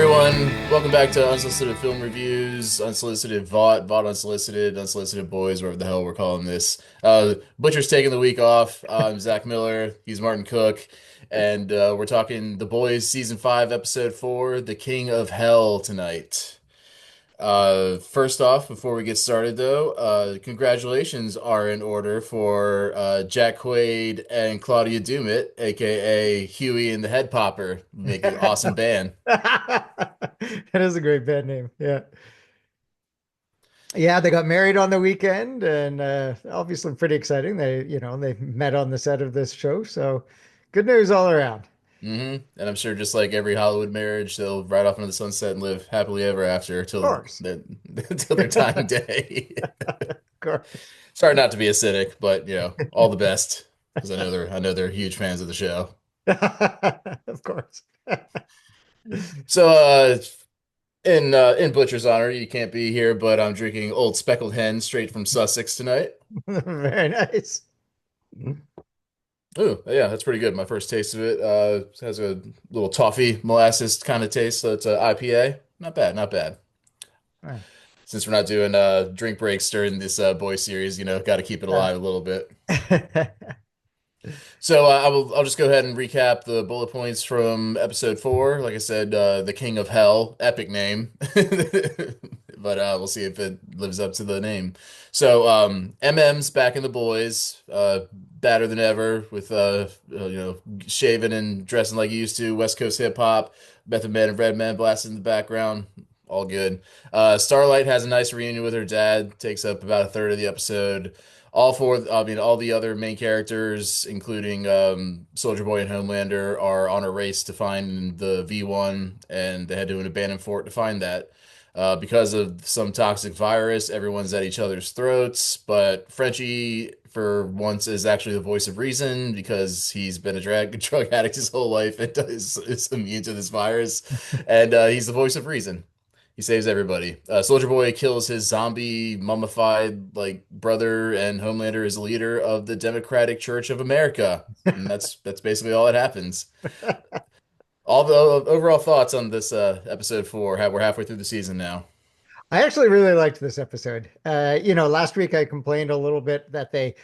everyone, welcome back to Unsolicited Film Reviews, Unsolicited VOT Unsolicited, Unsolicited Boys, whatever the hell we're calling this. Butcher's taking the week off. I'm Zack Miller, he's Martin Cooke, and we're talking The Boys Season 5, Episode 4, The King of Hell tonight. First off, before we get started though, congratulations are in order for Jack Quaid and Claudia Doumit, aka Huey and the Head Popper, make an awesome band. That is a great band name. Yeah. Yeah, they got married on the weekend and obviously pretty exciting. They met on the set of this show, so good news all around. And I'm sure just like every Hollywood marriage, they'll ride off into the sunset and live happily ever after Of course. till their dying day. Of course. Sorry not to be a cynic, but all the best because I know they're huge fans of the show. Of course. So in Butcher's honor, you can't be here, but I'm drinking Old Speckled Hen straight from Sussex tonight. Very nice. Ooh, yeah, that's pretty good. My first taste of it has a little toffee molasses kind of taste, so it's a IPA. Not bad, not bad. Since we're not doing drink breaks during this boy series, got to keep it Uh, alive a little bit. So I'll just go ahead and recap the bullet points from episode 4. Like I said, the King of Hell, epic name, but we'll see if it lives up to the name. So MM's back in the boys, badder than ever with shaving and dressing like he used to. West Coast hip hop, Method Man and Redman blasting in the background. All good. Starlight has a nice reunion with her dad. Takes up about a third of the episode. All the other main characters, including Soldier Boy and Homelander, are on a race to find the V1, and they had to abandon fort to find that. Because of some toxic virus, everyone's at each other's throats, but Frenchie, for once, is actually the voice of reason because he's been a drug addict his whole life and is immune to this virus, and he's the voice of reason. He saves everybody. Soldier Boy kills his zombie mummified like brother, and Homelander is the leader of the Democratic Church of America. And that's basically all that happens. All the overall thoughts on this episode 4. We're halfway through the season now. I actually really liked this episode. Last week I complained a little bit that they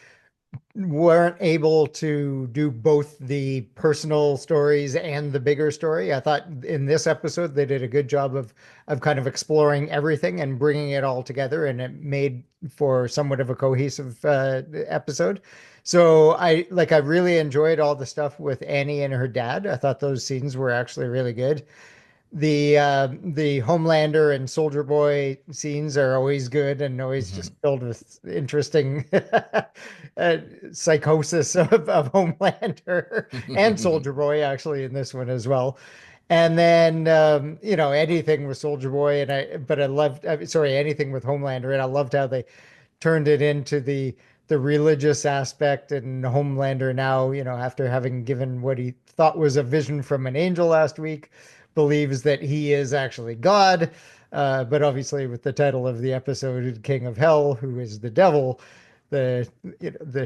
weren't able to do both the personal stories and the bigger story. I thought in this episode they did a good job of kind of exploring everything and bringing it all together, and it made for somewhat of a cohesive episode. So I really enjoyed all the stuff with Annie and her dad. I thought those scenes were actually really good. The Homelander and Soldier Boy scenes are always good and always just Mhm. filled with interesting psychosis of Homelander and Soldier Boy actually in this one as well. And then anything with Soldier Boy but I loved sorry, anything with Homelander, and I loved how they turned it into the religious aspect, and Homelander now, after having given what he thought was a vision from an angel last week, believes that he is actually God. But obviously, with the title of the episode, King of Hell, who is the devil, the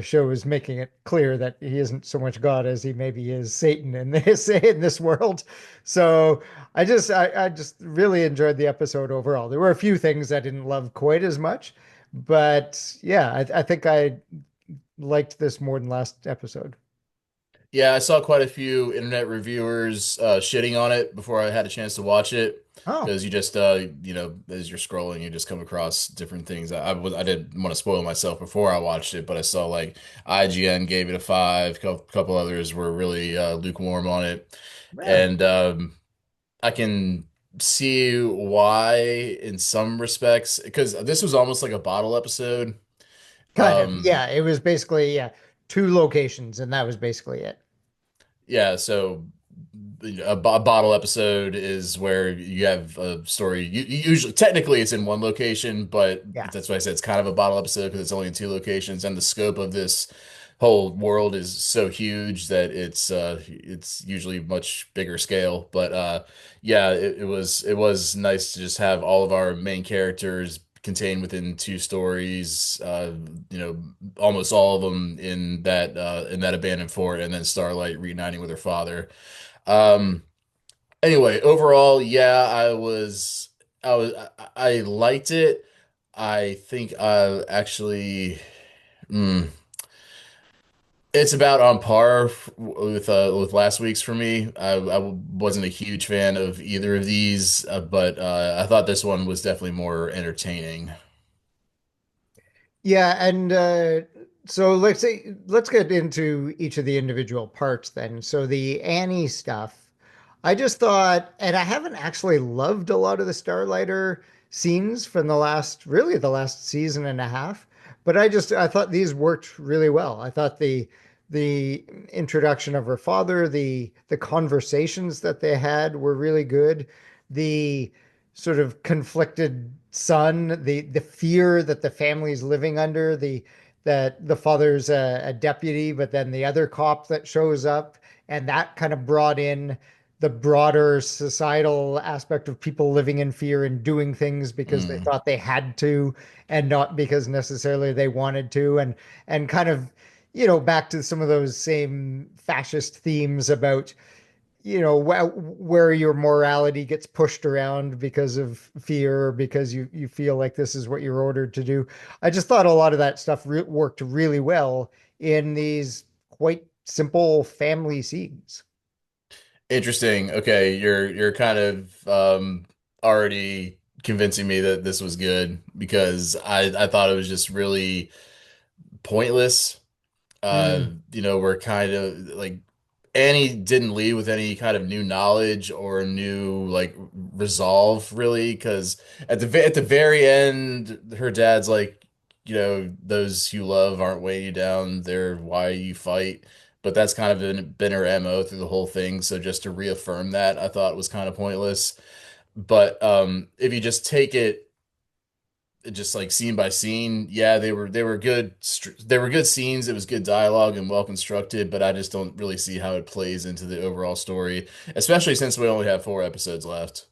show is making it clear that he isn't so much God as he maybe is Satan in this world. So I just really enjoyed the episode overall. There were a few things I didn't love quite as much, but yeah, I think I liked this more than last episode. Yeah, I saw quite a few internet reviewers shitting on it before I had a chance to watch it Oh, because you just as you're scrolling, you just come across different things. I didn't want to spoil myself before I watched it, but I saw like IGN gave it a 5, couple others were really lukewarm on it, really? and I can see why in some respects because this was almost like a bottle episode. Kind of. Um, Yeah, it was basically, yeah, two locations, and that was basically it. Yeah, so a bottle episode is where you have a story. Usually, technically, it's in one location, but Yeah. that's why I said it's kind of a bottle episode because it's only in two locations, and the scope of this whole world is so huge that it's usually much bigger scale. But yeah, it was nice to just have all of our main characters contained within two stories. Almost all of them in that abandoned fort, and then Starlight reuniting with her father. Um, Anyway, overall, yeah, I liked it. I think I actually, mm, it's about on par with last week's for me. I wasn't a huge fan of either of these, but I thought this one was definitely more entertaining. Yeah, and so let's get into each of the individual parts then. So the Annie stuff, I just thought, and I haven't actually loved a lot of the Starlighter scenes from really the last season and a half, but I thought these worked really well. I thought the introduction of her father, the conversations that they had were really good. The sort of conflicted son, the fear that the family's living under, the that the father's a deputy, but then the other cop that shows up, and that kind of brought in the broader societal aspect of people living in fear and doing things because they Mm. thought they had to and not because necessarily they wanted to, and kind of, back to some of those same fascist themes about, where your morality gets pushed around because of fear or because you feel like this is what you're ordered to do. I just thought a lot of that stuff worked really well in these quite simple family scenes. Interesting. Okay, you're kind of already convincing me that this was good because I thought it was just really pointless. Mm. We're kind of like Annie didn't leave with any kind of new knowledge or new like resolve really because at the very end her dad's like, those you love aren't weighing you down, they're why you fight. But that's kind of been her MO through the whole thing, so just to reaffirm that I thought was kind of pointless. But if you just take it just like scene by scene, yeah, they were good. They were good scenes. It was good dialogue and well constructed, but I just don't really see how it plays into the overall story, especially since we only have 4 episodes left.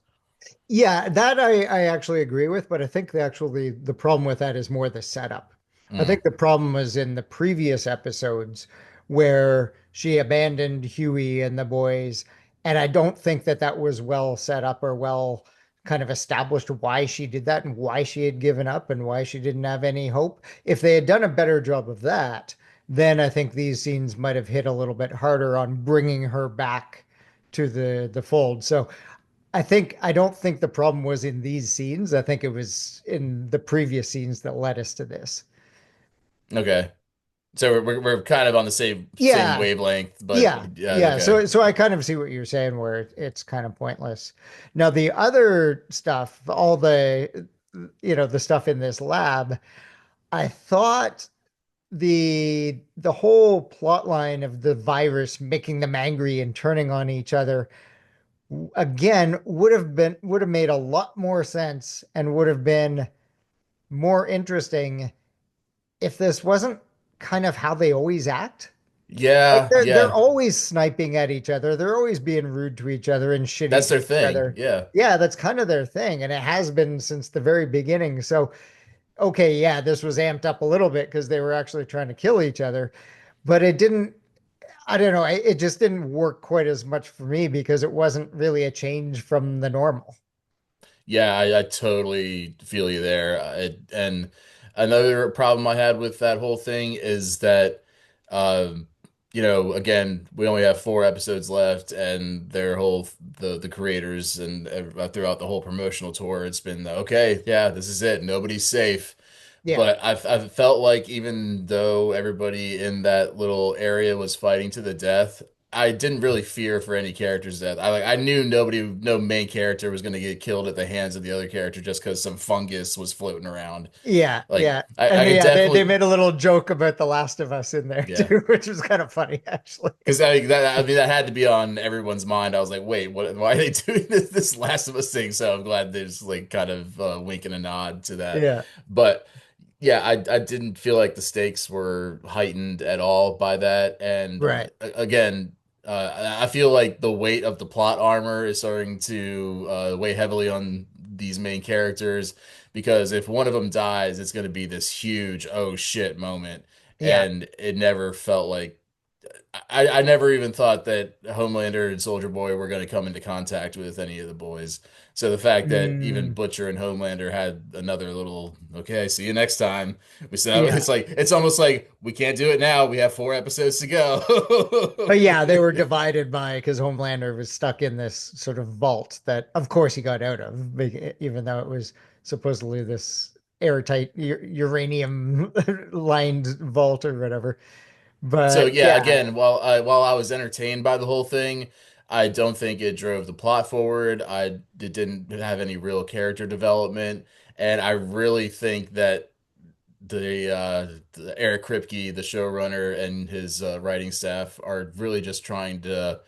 Yeah, that I actually agree with, but I think the problem with that is more the setup. I Mm. think the problem was in the previous episodes where she abandoned Huey and the boys, and I don't think that that was well set up or well kind of established why she did that and why she had given up and why she didn't have any hope. If they had done a better job of that, then I think these scenes might have hit a little bit harder on bringing her back to the fold. So I don't think the problem was in these scenes. I think it was in the previous scenes that led us to this. Okay, so we're kind of on the same Yeah, wavelength, but yeah, yeah, yeah. okay. So I kind of see what you're saying, where it's kind of pointless. Now the other stuff, all the stuff in this lab, I thought the whole plot line of the virus making them angry and turning on each other again would have made a lot more sense and would have been more interesting if this wasn't kind of how they always act. Like Yeah, they're yeah, always sniping at each other. They're always being rude to each other and shitty that's to their each thing. other. Yeah. Yeah, that's kind of their thing, and it has been since the very beginning. So, okay, yeah, this was amped up a little bit because they were actually trying to kill each other, but it didn't. I don't know. It just didn't work quite as much for me because it wasn't really a change from the normal. Yeah, I totally feel you there. And another problem I had with that whole thing is that, um, again, we only have 4 episodes left, and their whole the creators and throughout the whole promotional tour, it's been okay, yeah, this is it, nobody's safe. Yeah, But I've felt like even though everybody in that little area was fighting to the death, I didn't really fear for any character's death. I knew no main character was going to get killed at the hands of the other character just because some fungus was floating around. yeah, Like yeah. I And could yeah, they definitely, made a little joke about The Last of Us in there yeah, too, which was kind of funny actually. because I mean that had to be on everyone's mind. I was like, wait, what? Why are they doing this Last of Us thing? So I'm glad there's like kind of winking a nod to that, Yeah, but. Yeah, I didn't feel like the stakes were heightened at all by that. And right. again, I feel like the weight of the plot armor is starting to weigh heavily on these main characters because if one of them dies, it's going to be this huge oh shit moment. Yeah. And it never felt like. I never even thought that Homelander and Soldier Boy were going to come into contact with any of the boys. So the fact that even Mm, Butcher and Homelander had another little, okay, see you next time. We said yeah. it's like it's almost like we can't do it now. We have 4 episodes to go. But yeah, they were divided by because Homelander was stuck in this sort of vault that, of course, he got out of, even though it was supposedly this airtight uranium lined vault or whatever. So But yeah, yeah, again, while I was entertained by the whole thing, I don't think it drove the plot forward. It didn't have any real character development, and I really think that the Eric Kripke, the showrunner, and his writing staff are really just trying to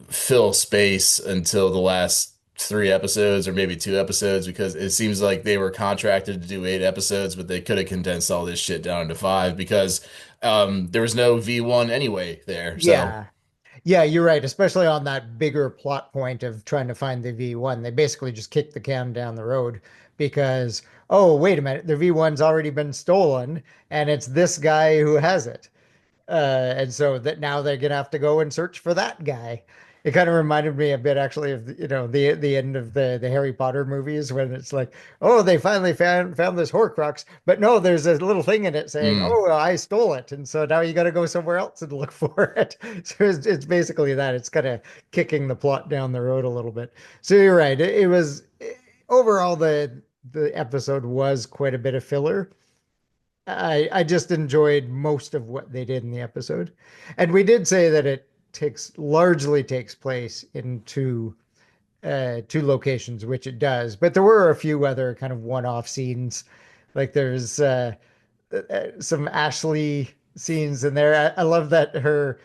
fill space until the last 3 episodes or maybe 2 episodes because it seems like they were contracted to do 8 episodes, but they could have condensed all this shit down to 5 because there was no V1 anyway there. So, yeah. Yeah, you're right, especially on that bigger plot point of trying to find the V1. They basically just kicked the can down the road because, oh, wait a minute, the V1's already been stolen and it's this guy who has it. And so that now they're gonna have to go and search for that guy. It kind of reminded me a bit actually of the end of the Harry Potter movies when it's like, oh, they finally found this Horcrux, but no, there's a little thing in it saying, mm. oh, I stole it, and so now you got to go somewhere else and look for it. So it's basically that. It's kind of kicking the plot down the road a little bit. So you're right. It was overall the episode was quite a bit of filler. I just enjoyed most of what they did in the episode. And we did say that it takes place in two locations, which it does. But there were a few other kind of one-off scenes. Like there's some Ashley scenes in there. I love that her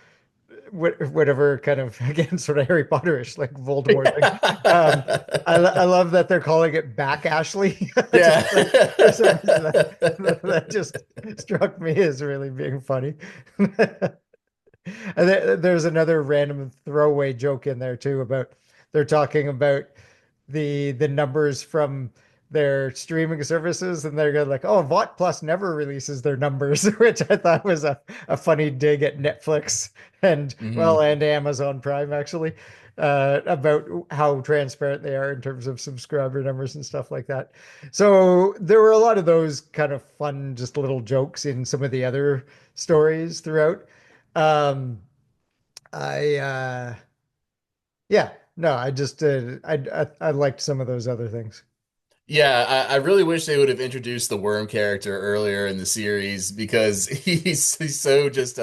whatever kind of again sort of Harry Potterish like Voldemort thing. I love that they're calling it back Ashley. Just Yeah. like for some reason that just struck me as really being funny. And there's another random throwaway joke in there too about they're talking about the numbers from their streaming services and they're going like, oh, Vought Plus never releases their numbers, which I thought was a funny dig at Netflix and well, hmm and Amazon Prime actually, about how transparent they are in terms of subscriber numbers and stuff like that. So there were a lot of those kind of fun, just little jokes in some of the other stories throughout. Um, I yeah, no, I just I liked some of those other things. Yeah, I really wish they would have introduced the Worm character earlier in the series because he's so just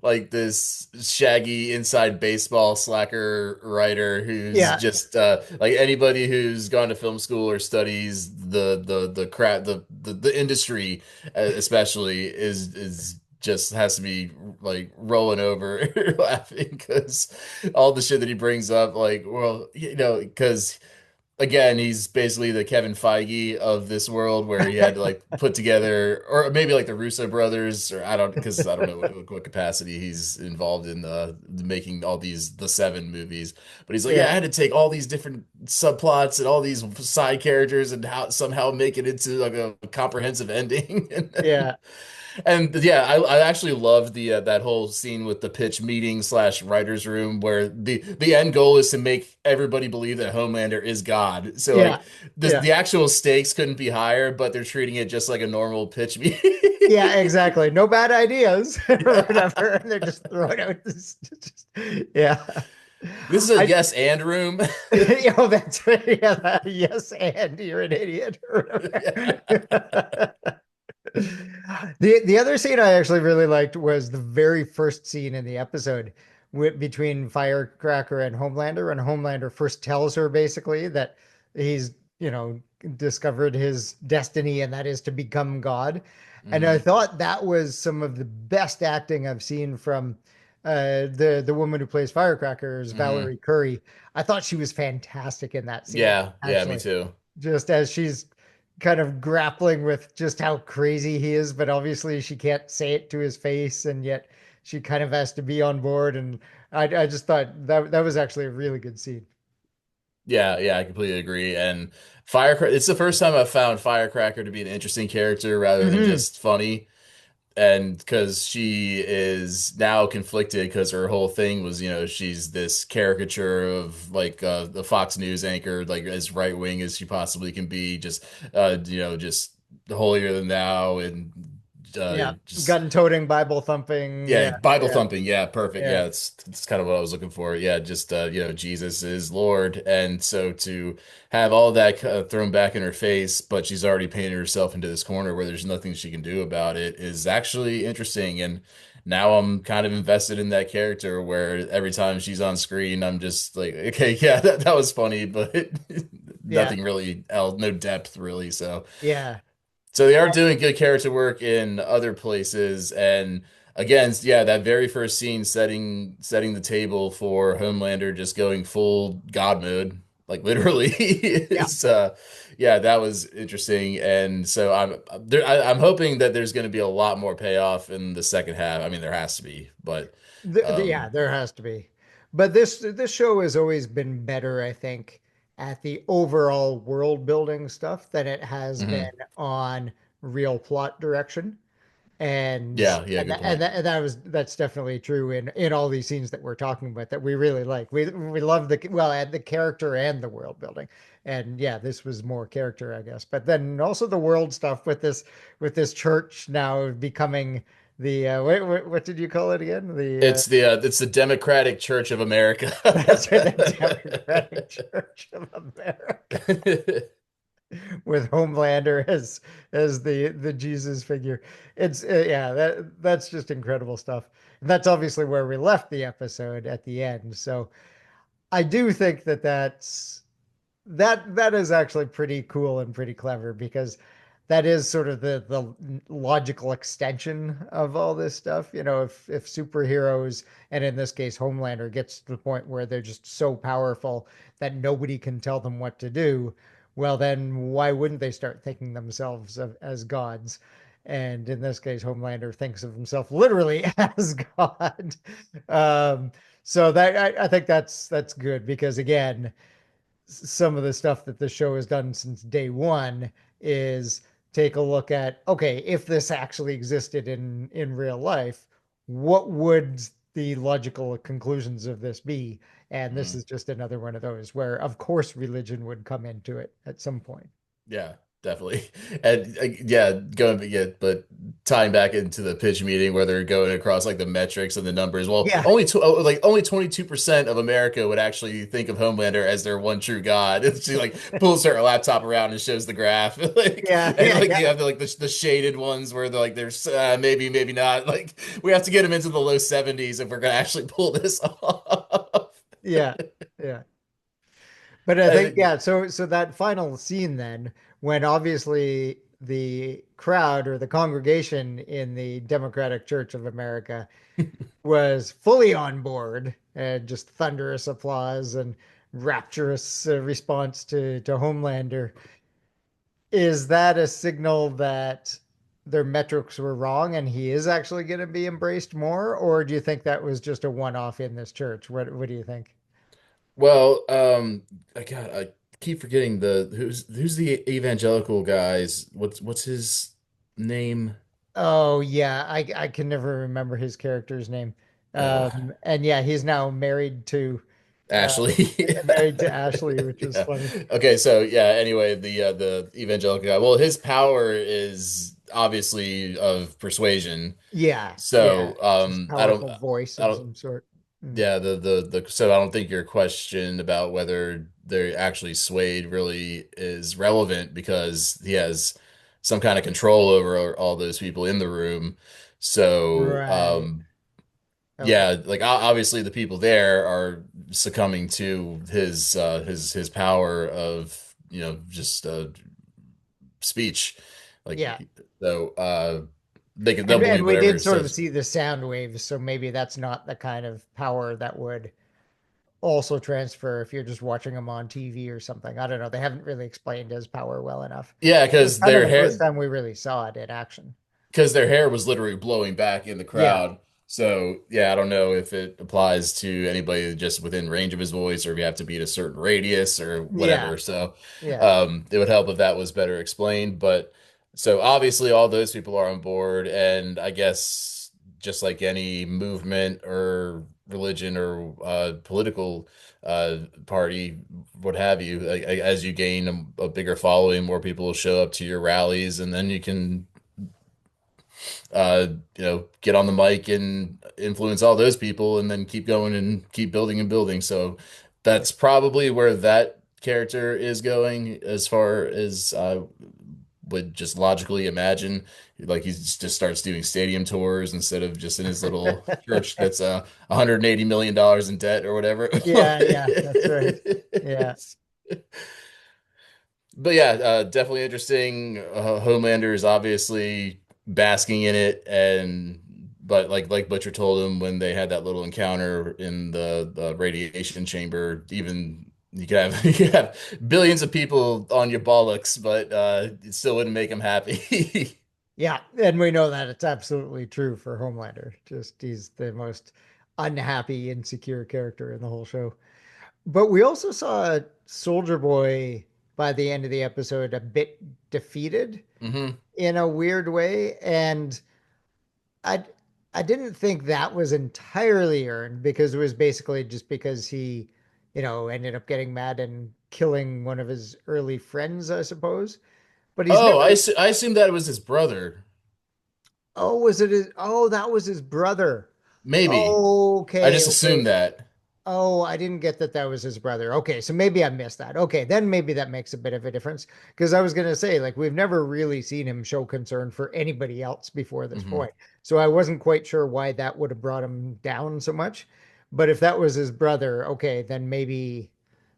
like this shaggy inside baseball slacker writer who's Yeah, just like anybody who's gone to film school or studies the crap the industry especially is just has to be like rolling over laughing because all the shit that he brings up like well because again, he's basically the Kevin Feige of this world where he had to like put together, or maybe like the Russo brothers, or because I don't know what capacity he's involved in making all the seven movies. But he's like, yeah, I yeah, had to take all these different subplots and all these side characters and how somehow make it into like a comprehensive ending. yeah, And yeah, I actually loved the that whole scene with the pitch meeting slash writers room where the end goal is to make everybody believe that Homelander is God. So like yeah, the yeah, actual stakes couldn't be higher, but they're treating it just like a normal pitch meeting. yeah, exactly. No bad ideas or whatever. Yeah. And they're just throwing out this, just, yeah. This is a I, yes and room. that's right. Yeah, yes, and you're an idiot or Yeah. whatever. The other scene I actually really liked was the very first scene in the episode between Firecracker and Homelander, and Homelander first tells her basically that he's, discovered his destiny and that is to become God. And I hmm thought that was some of the best acting I've seen from the woman who plays Firecracker is hmm Valerie Curry. I thought she was fantastic in that scene, Yeah, yeah, me actually too. just as she's kind of grappling with just how crazy he is, but obviously she can't say it to his face, and yet she kind of has to be on board. And I just thought that was actually a really good scene. Yeah, yeah, I completely agree. And Firecracker, it's the first time I've found Firecracker to be an interesting character rather than Hmm. just funny. and because she is now conflicted because her whole thing was, she's this caricature of like the Fox News anchor, like as right wing as she possibly can be, just holier than thou and Yeah. just Gun toting, Bible thumping. yeah, Yeah. Bible Yeah. thumping. Yeah, perfect. Yeah. Yeah, it's kind of what I was looking for. Yeah, just Jesus is Lord, and so to have all that thrown back in her face, but she's already painted herself into this corner where there's nothing she can do about it is actually interesting. And now I'm kind of invested in that character where every time she's on screen, I'm just like, okay, yeah, that was funny, but Yeah. nothing really else, no depth really. Yeah. So they are doing good character work in other places, and again, yeah, that very first scene setting the table for Homelander just going full God mode, like literally, Yeah. is yeah, that was interesting, and so I'm hoping that there's going to be a lot more payoff in the second half. I mean, there has to be, but Yeah, um, there has to be. But this show has always been better, I think, at the overall world building stuff than it has been mhm. on real plot direction. And Yeah, and good that, and point. that, and that was that's definitely true in all these scenes that we're talking about that we really like. We love and the character and the world building. And yeah, this was more character, I guess. But then also the world stuff with this church now becoming the what did you call it again? The It's the Democratic Church of America. that's right, the Democratic Church of America with Homelander as the Jesus figure. It's yeah, that's just incredible stuff. And that's obviously where we left the episode at the end. So I do think that is actually pretty cool and pretty clever because that is sort of the logical extension of all this stuff. You know, if superheroes, and in this case Homelander, gets to the point where they're just so powerful that nobody can tell them what to do, well then why wouldn't they start thinking themselves as gods? And in this case, Homelander thinks of himself literally as God. Um, so I think that's good because again, some of the stuff that the show has done since day one is take a look at, okay, if this actually existed in real life, what would the logical conclusions of this be? And this is just another one of those where of course religion would come into it at some point. Yeah, definitely. And yeah, but tying back into the pitch meeting where they're going across like the metrics and the numbers. Well, Yeah. only 22% of America would actually think of Homelander as their one true God. And she like pulls her laptop around and shows the graph. Like Yeah, and yeah, like you yeah, have the shaded ones where they're like there's maybe not. Like we have to get them into the low 70s if we're gonna actually pull this off. yeah, yeah. But I I think, think yeah, so that final scene then, when obviously the crowd or the congregation in the Democratic Church of America was fully on board and just thunderous applause and rapturous response to Homelander. Is that a signal that their metrics were wrong and he is actually going to be embraced more? Or do you think that was just a one-off in this church? What do you think? Well, I keep forgetting who's the evangelical guys. What's his name? Oh yeah, I can never remember his character's name. Uh, And yeah, he's now uh Ashley. married to Ashley, which is Yeah. funny. Okay, so yeah, anyway, the evangelical guy. Well, his power is obviously of persuasion. Yeah, yeah. So, His powerful voice I of don't some sort. Mm. yeah, so I don't think your question about whether they're actually swayed really is relevant because he has some kind of control over all those people in the room. So, Right. Okay. yeah, like obviously the people there are succumbing to his power of, just speech. Like Yeah. so they'll And believe we whatever did it sort of says. see the sound waves, so maybe that's not the kind of power that would also transfer if you're just watching him on TV or something. I don't know. They haven't really explained his power well enough. Yeah, It was because kind of the first time we really saw it in action. their hair was literally blowing back in the Yeah. crowd. So yeah, I don't know if it applies to anybody just within range of his voice or if you have to be at a certain radius or Yeah. whatever. So Yeah. it would help if that was better explained. But So obviously all those people are on board, and I guess just like any movement or religion or political party, what have you, as you gain a bigger following, more people will show up to your rallies, and then you can uh, get on the mic and influence all those people and then keep going and keep building and building. So Yeah. that's probably where that character is going as far as I would just logically imagine. Like he just starts doing stadium tours instead of just in his little church that's $180 million in debt or whatever. Yeah, yeah, that's right. Yeah. But yeah, definitely interesting. Homelander is obviously basking in it, and but like Butcher told him when they had that little encounter in the radiation chamber, even you could have you could have billions of people on your bollocks, but it still wouldn't make him happy. Yeah, and we know that it's absolutely true for Homelander. Just he's the most unhappy, insecure character in the whole show. But we also saw Soldier Boy by the end of the episode a bit defeated hmm in a weird way, and I I didn't think that was entirely earned because it was basically just because he, ended up getting mad and killing one of his early friends, I suppose. But he's Oh, never. I assumed that it was his brother. Oh, was it his? Oh, that was his brother. Maybe. I Okay, just okay. assumed that. Oh, I didn't get that that was his brother. Okay, so maybe I missed that. Okay, then maybe that makes a bit of a difference because I was going to say, like, we've never really seen him show concern for anybody else before this hmm point. So I wasn't quite sure why that would have brought him down so much. But if that was his brother, okay, then maybe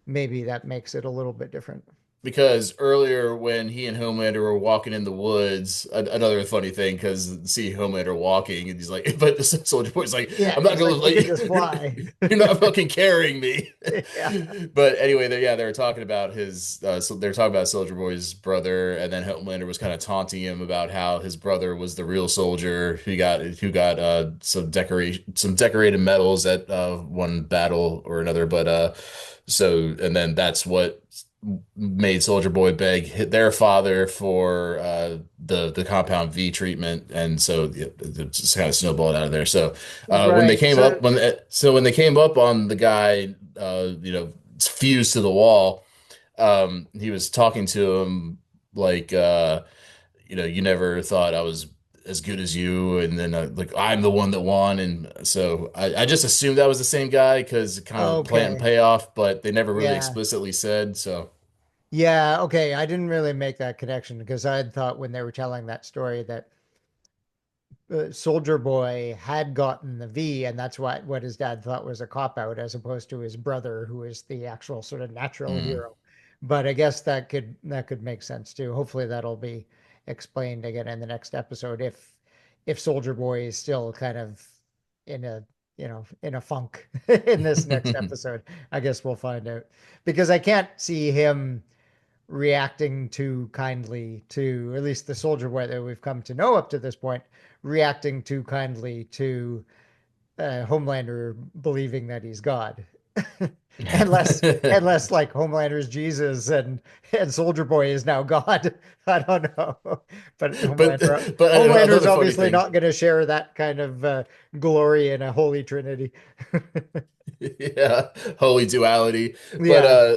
that makes it a little bit different. Because earlier when he and Homelander were walking in the woods, another funny thing, because see Homelander walking and he's like, but the Soldier Boy's like, Yeah, I'm not he's gonna like, you let could just you, fly. you're not fucking carrying me. Yeah. But anyway, they were talking about his, so they were talking about Soldier Boy's brother, and then Homelander was kind of taunting him about how his brother was the real soldier who got some decorated medals at one battle or another, but and then that's what made Soldier Boy beg their father for the compound V treatment, and so yeah, it just kind of snowballed out of there. So Right. So, when they came up on the guy, fused to the wall, he was talking to him like, you never thought I was as good as you, and then like I'm the one that won, and so I just assumed that was the same guy because kind of plant and okay. payoff, but they never really Yeah. explicitly said so. Yeah, okay. I didn't really make that connection because I had thought when they were telling that story that Soldier Boy had gotten the V, and that's what his dad thought was a cop out, as opposed to his brother, who is the actual sort of natural Mm. hero. But I guess that could make sense too. Hopefully, that'll be explained again in the next episode if Soldier Boy is still kind of in a in a funk in this next episode. I guess we'll find out because I can't see him reacting too kindly to at least the Soldier Boy that we've come to know up to this point, reacting too kindly to Homelander believing that he's God. Unless like Homelander's Jesus and Soldier Boy is now God. I don't know. But But Homelander's another funny obviously thing, not going to share that kind of glory in a holy trinity. yeah, holy duality. Yeah.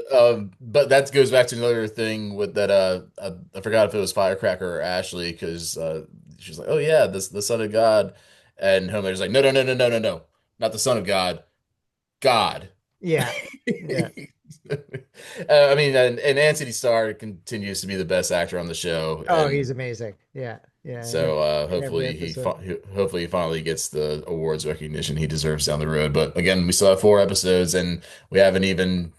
But that goes back to another thing with that. I forgot if it was Firecracker or Ashley because she's like, oh yeah, this the Son of God, and Homer's like, no, no, no, no, no, no, no, not the Son of God, God. Yeah. Yeah. I mean, and Anthony Starr continues to be the best actor on the show, Oh, he's and amazing. Yeah. Yeah. so In every episode. hopefully he finally gets the awards recognition he deserves down the road. But again, we still have 4 episodes, and we haven't even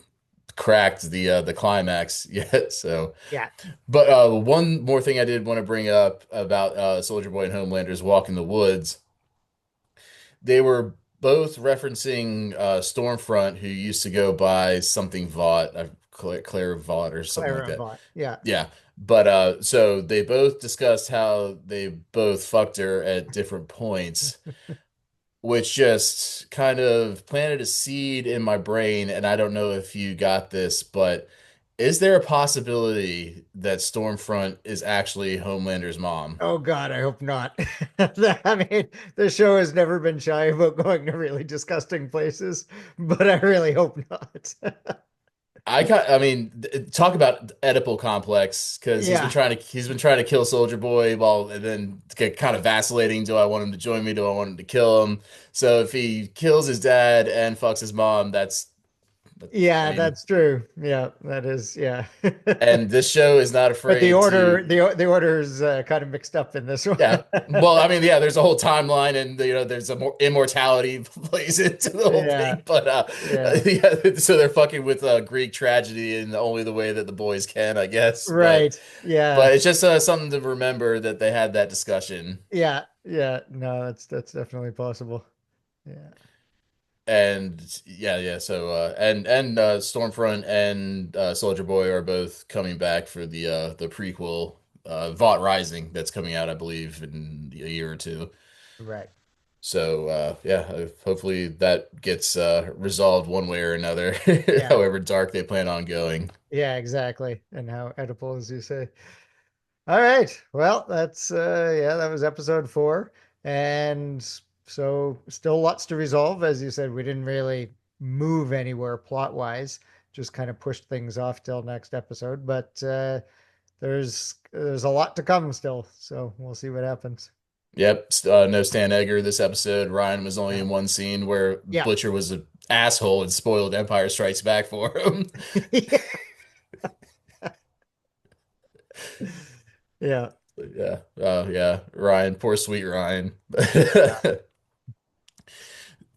cracked the climax yet. So, Yeah. but one more thing I did want to bring up about Soldier Boy and Homelander's walk in the woods. They were both referencing Stormfront, who used to go by something Vought, Claire Vought or something like Clara that. Vaught. Yeah. Yeah. But so they both discussed how they both fucked her at different points, which just kind of planted a seed in my brain. And I don't know if you got this, but Is there a possibility that Stormfront is actually Homelander's mom? Oh God, I hope not. I mean, the show has never been shy about going to really disgusting places, but I really hope not. I mean, talk about Oedipal complex because Yeah, he's been trying to kill Soldier Boy while and then get kind of vacillating. Do I want him to join me? Do I want him to kill him? So if he kills his dad and fucks his mom, I yeah, mean, that's true. Yeah, that is, yeah. and this show is not But the afraid order, to. the order is kind of mixed up in this one. Yeah. Well, I mean, yeah, there's a whole timeline and there's a more immortality plays into the whole Yeah, thing, but yeah, yeah, so they're fucking with Greek tragedy in only the way that the boys can, I guess. right. But Yeah, it's just something to remember that they had that discussion. yeah, yeah. No, that's definitely possible. Yeah, And yeah, so Stormfront and Soldier Boy are both coming back for the prequel Vought Rising that's coming out, I believe, in a year or two. right. So yeah, hopefully that gets resolved one way or another, Yeah, however dark they plan on going. yeah, exactly. And how edible, as you say. All right. Well, that's yeah, that was episode 4. And so still lots to resolve. As you said, we didn't really move anywhere plot wise, just kind of pushed things off till next episode. But there's a lot to come still. So we'll see what happens. Yep, no Stan Edgar this episode. Ryan was only Yeah. in one scene where Yeah. Butcher was an asshole and spoiled Empire Strikes Back for him. Yeah. Yeah, yeah, Ryan, poor sweet Ryan. Yeah.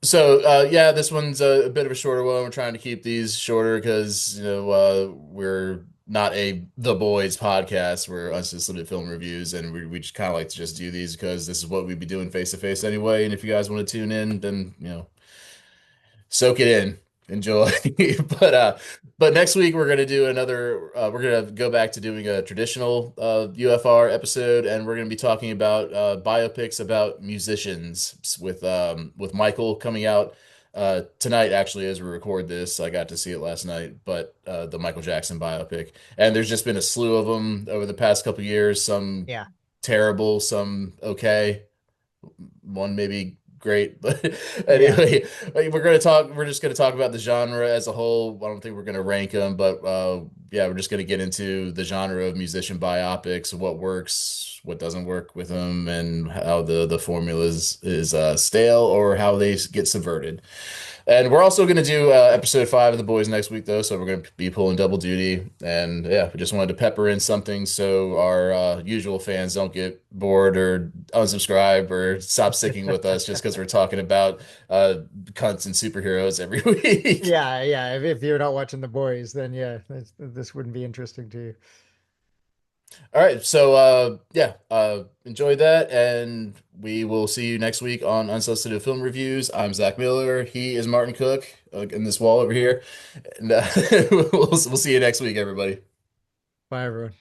So yeah, this one's a bit of a shorter one. We're trying to keep these shorter because we're not a The Boys podcast. We're Unsolicited Film Reviews, and we just kind of like to just do these because this is what we'd be doing face to face anyway. And if you guys want to tune in, then soak it in, enjoy. But uh, but next week we're gonna do another. We're gonna go back to doing a traditional UFR episode, and we're gonna be talking about biopics about musicians with Michael coming out tonight. Actually, as we record this, I got to see it last night. But the Michael Jackson biopic, and there's just been a slew of them over the past couple years. Some Yeah. terrible, some okay, one maybe great, but Yeah. anyway, we're just gonna talk about the genre as a whole. I don't think we're gonna rank them, but yeah, we're just gonna get into the genre of musician biopics, what works, what doesn't work with them, and how the formula is stale or how they get subverted. And we're also going to do episode 5 of The Boys next week, though. So we're going to be pulling double duty. And yeah, we just wanted to pepper in something so our usual fans don't get bored or unsubscribe or stop sticking with us just because we're talking about cunts and superheroes every week. Yeah. Yeah. If you're not watching The Boys, then yeah, this wouldn't be interesting to you. All right. So yeah, enjoy that. And we will see you next week on Unsolicited Film Reviews. I'm Zach Miller. He is Martin Cook in this wall over here. And we'll see you next week, everybody. Bye, everyone.